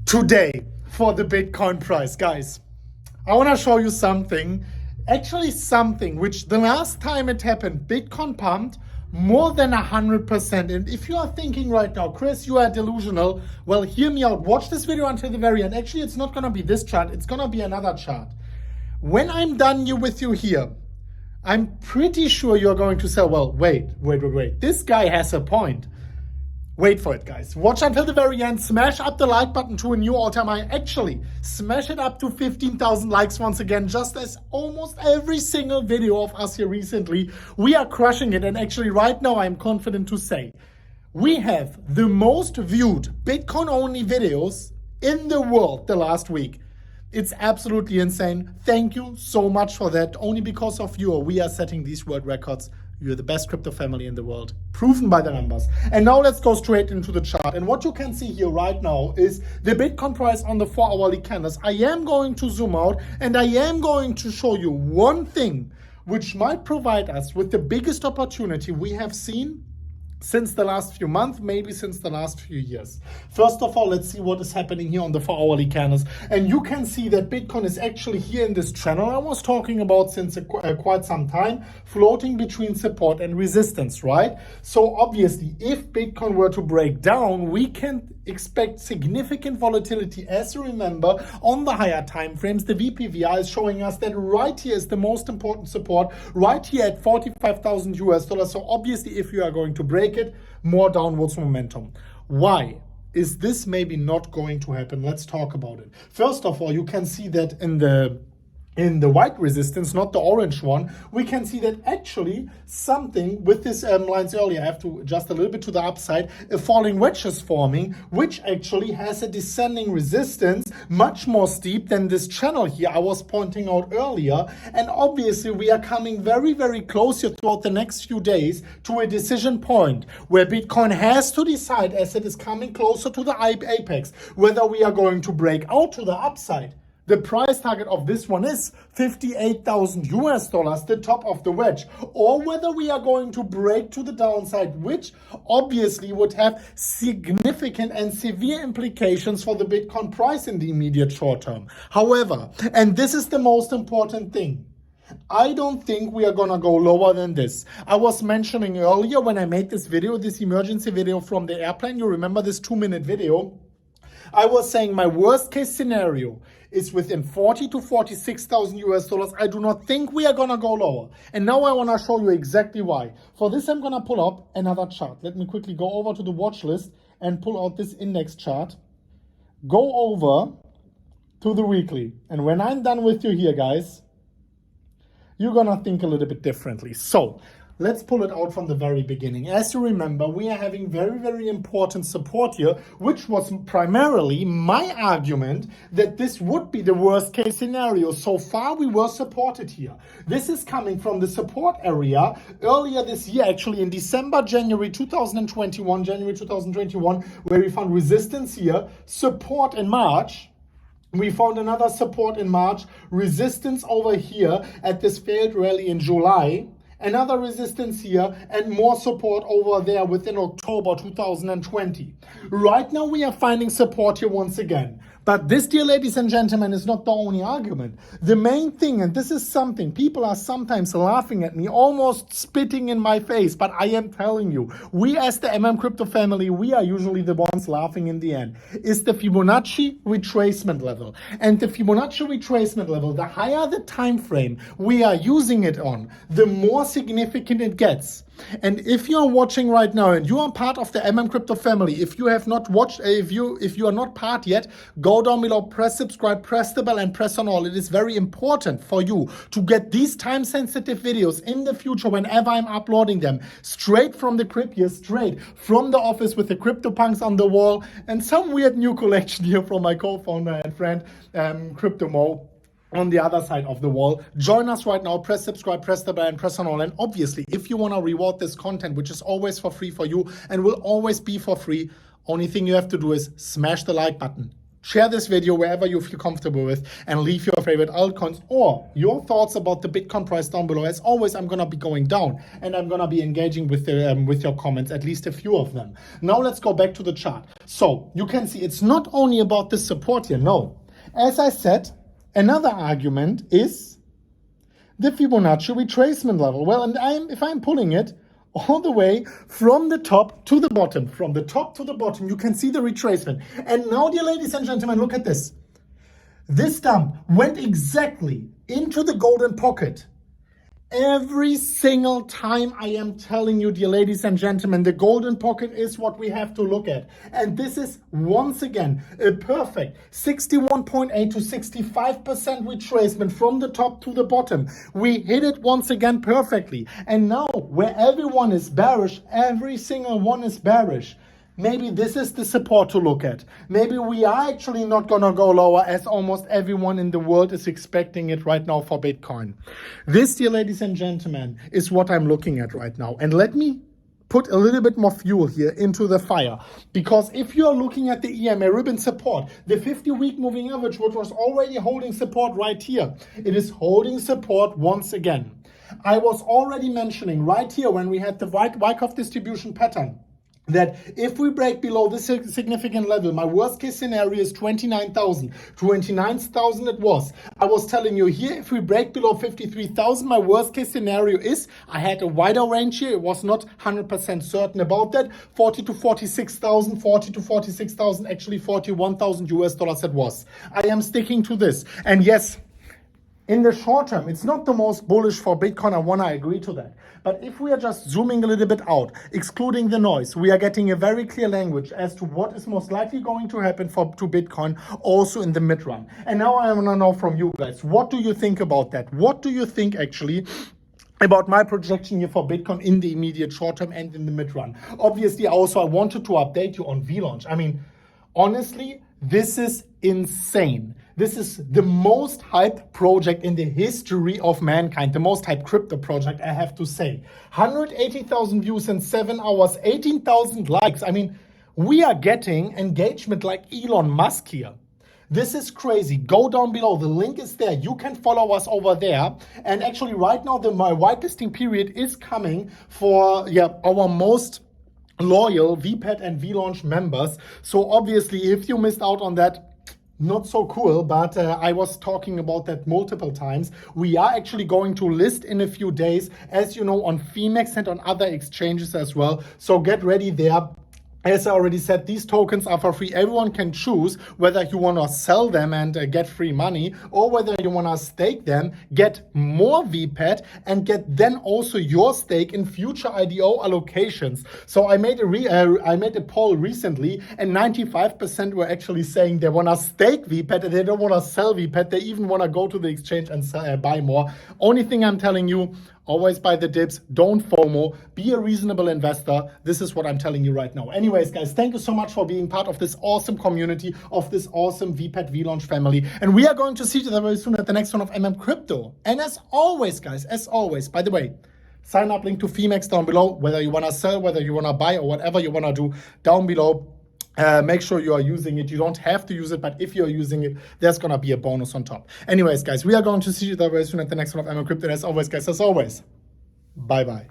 today for the Bitcoin price. Guys, I want to show you something, actually something which the last time it happened, Bitcoin pumped more than 100%. And if you are thinking right now, Chris, you are delusional, well, hear me out. Watch this video until the very end. Actually, it's not going to be this chart. It's going to be another chart. When I'm done with you here, I'm pretty sure you're going to say, well, wait. This guy has a point. Wait for it, guys. Watch until the very end. Smash up the like button to a new all-time high. Actually, smash it up to 15,000 likes once again, just as almost every single video of us here recently. We are crushing it. And actually, right now, I'm confident to say we have the most viewed Bitcoin-only videos in the world the last week. It's absolutely insane. Thank you so much for that. Only because of you, we are setting these world records. You're the best crypto family in the world, proven by the numbers. And now let's go straight into the chart. And what you can see here right now is the Bitcoin price on the 4-hourly candles. I am going to zoom out and I am going to show you one thing which might provide us with the biggest opportunity we have seen since the last few months, maybe since the last few years. First of all, let's see what is happening here on the 4-hourly candles. And you can see that Bitcoin is actually here in this channel I was talking about since quite some time, floating between support and resistance, right? So obviously, if Bitcoin were to break down, we can expect significant volatility. As you remember, on the higher time frames, the VPVR is showing us that right here is the most important support, right here at 45,000 US dollars. So obviously, if you are going to break it, more downwards momentum. Why is this maybe not going to happen? Let's talk about it. First of all, you can see that in the white resistance, not the orange one, we can see that actually something with this lines earlier, I have to adjust a little bit to the upside, a falling wedge is forming, which actually has a descending resistance much more steep than this channel here I was pointing out earlier. And obviously we are coming very, very close here throughout the next few days to a decision point where Bitcoin has to decide, as it is coming closer to the apex, whether we are going to break out to the upside. The price target of this one is 58,000 US dollars, the top of the wedge, or whether we are going to break to the downside, which obviously would have significant and severe implications for the Bitcoin price in the immediate short term. However, and this is the most important thing, I don't think we are gonna go lower than this. I was mentioning earlier when I made this video, this emergency video from the airplane, you remember this 2-minute video? I was saying my worst case scenario is within 40 to 46,000 US dollars. I do not think we are gonna go lower. And now I wanna show you exactly why. For this, I'm gonna pull up another chart. Let me quickly go over to the watch list and pull out this index chart. Go over to the weekly. And when I'm done with you here, guys, you're gonna think a little bit differently. So let's pull it out from the very beginning. As you remember, we are having very, very important support here, which was primarily my argument that this would be the worst case scenario. So far, we were supported here. This is coming from the support area earlier this year, actually in January 2021, where we found resistance here, support in March. We found another support in March, resistance over here at this failed rally in July. Another resistance here and more support over there within October 2020. Right now we are finding support here once again. But this, dear ladies and gentlemen, is not the only argument. The main thing, and this is something, people are sometimes laughing at me, almost spitting in my face, but I am telling you, we as the Crypto family, we are usually the ones laughing in the end, is the Fibonacci retracement level. And the Fibonacci retracement level, the higher the time frame we are using it on, the more significant it gets. And if you are watching right now and you are part of the Crypto family, if you have not watched, if you are not part yet, go down below, press subscribe, press the bell and press on all. It is very important for you to get these time sensitive videos in the future whenever I'm uploading them, straight from the crib here, straight from the office with the CryptoPunks on the wall and some weird new collection here from my co-founder and friend, Crypto Mo, on the other side of the wall. Join us right now, press subscribe, press the bell and press on all. And obviously, if you want to reward this content, which is always for free for you and will always be for free, only thing you have to do is smash the like button. Share this video wherever you feel comfortable with and leave your favorite altcoins or your thoughts about the Bitcoin price down below. As always, I'm going to be going down and I'm going to be engaging with your comments, at least a few of them. Now let's go back to the chart. So you can see it's not only about this support here. No, as I said, another argument is the Fibonacci retracement level. Well, and if I'm pulling it all the way from the top to the bottom, you can see the retracement. And now, dear ladies and gentlemen, look at this. This dump went exactly into the golden pocket. Every single time I am telling you, dear ladies and gentlemen, the golden pocket is what we have to look at. And this is once again a perfect 61.8 to 65% retracement from the top to the bottom. We hit it once again perfectly. And now where everyone is bearish, every single one is bearish. Maybe this is the support to look at. Maybe we are actually not going to go lower as almost everyone in the world is expecting it right now for Bitcoin. This, dear ladies and gentlemen, is what I'm looking at right now. And let me put a little bit more fuel here into the fire. Because if you're looking at the EMA ribbon support, the 50-week moving average, which was already holding support right here, it is holding support once again. I was already mentioning right here when we had the Wyckoff distribution pattern, that if we break below this significant level, my worst case scenario is 29,000. 29,000 it was. I was telling you here, if we break below 53,000, my worst case scenario is, I had a wider range here. It was not 100% certain about that. 40 to 46,000, 40 to 46,000, actually 41,000 US dollars it was. I am sticking to this. And yes, in the short term, it's not the most bullish for Bitcoin. I want to agree to that. But if we are just zooming a little bit out, excluding the noise, we are getting a very clear language as to what is most likely going to happen to Bitcoin also in the mid-run. And now I want to know from you guys, what do you think about that? What do you think actually about my projection here for Bitcoin in the immediate short term and in the mid-run? Obviously, also I wanted to update you on V-Launch. I mean, honestly, this is insane. This is the most hyped project in the history of mankind, the most hyped crypto project, I have to say. 180,000 views in 7 hours, 18,000 likes. I mean, we are getting engagement like Elon Musk here. This is crazy. Go down below. The link is there. You can follow us over there. And actually right now, my whitelisting period is coming for our most loyal VPAT and V-Launch members. So obviously, if you missed out on that, not so cool, but I was talking about that multiple times. We are actually going to list in a few days, as you know, on Phemex and on other exchanges as well. So get ready there. As I already said, these tokens are for free. Everyone can choose whether you want to sell them and get free money, or whether you want to stake them, get more VPAT, and get then also your stake in future IDO allocations. So I made a poll recently, and 95% were actually saying they want to stake VPAT and they don't want to sell VPAT. They even want to go to the exchange and buy more. Only thing I'm telling you, always buy the dips, don't FOMO, be a reasonable investor. This is what I'm telling you right now. Anyways, guys, thank you so much for being part of this awesome community, of this awesome VPAT V-Launch family. And we are going to see each other very soon at the next one of Crypto. And as always, guys, by the way, sign up link to Phemex down below, whether you want to sell, whether you want to buy, or whatever you want to do down below. Make sure you are using it. You don't have to use it, but if you're using it, there's going to be a bonus on top. Anyways, guys, we are going to see you very soon at the next one of Crypto. And as always, guys, bye-bye.